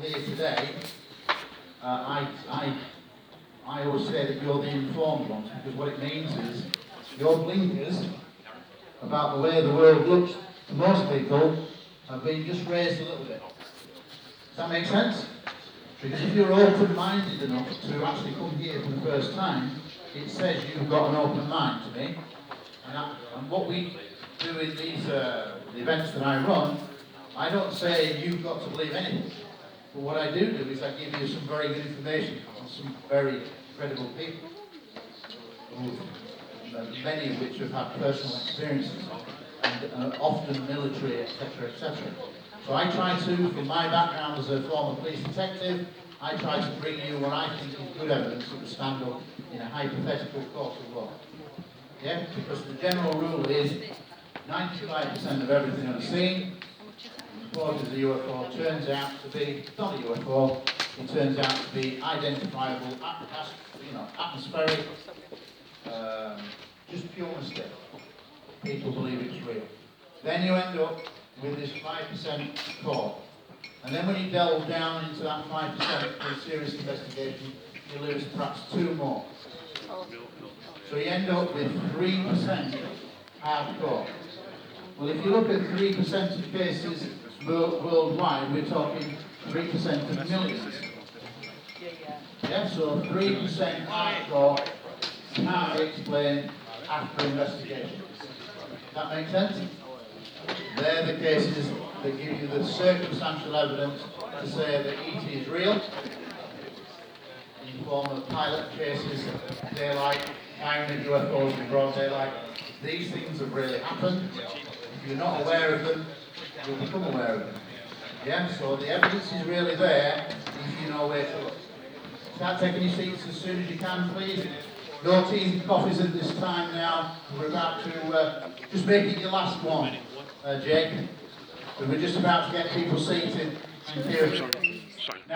here today, I always say that you're the informed ones, because what it means is your blinkers about the way the world looks to most people have been just raised a little bit. Does that make sense? Because if you're open-minded enough to actually come here for the first time, it says you've got an open mind to me. And what we do in these the events that I run, I don't say you've got to believe anything. But what I do is I give you some very good information on some very credible people, many of which have had personal experiences, and often military, etc., etc. So I try to, from my background as a former police detective, I try to bring you what I think is good evidence that will stand up in a hypothetical court of law. Yeah, because the general rule is 95% of everything on the scene reported as a UFO turns out to be not a UFO. It turns out to be identifiable, atmospheric, just pure mistake. People believe it's real. Then you end up with this 5% core. And then when you delve down into that 5% for a serious investigation, you lose perhaps 2 more. So you end up with 3% hardcore. Well, if you look at 3% of cases worldwide, we're talking 3% of millions. Yeah, so 3% hardcore can't explain after investigation. Does that make sense? They're the cases that give you the circumstantial evidence to say that ET is real. In the form of pilot cases, they're like finding UFOs in broad daylight. These things have really happened. If you're not aware of them, you'll become aware of them. Yeah, so the evidence is really there if you know where to look. Start taking your seats as soon as you can, please. No teas and coffees at this time now. We're about to just make it your last one, Jake. We're just about to get people seated and here.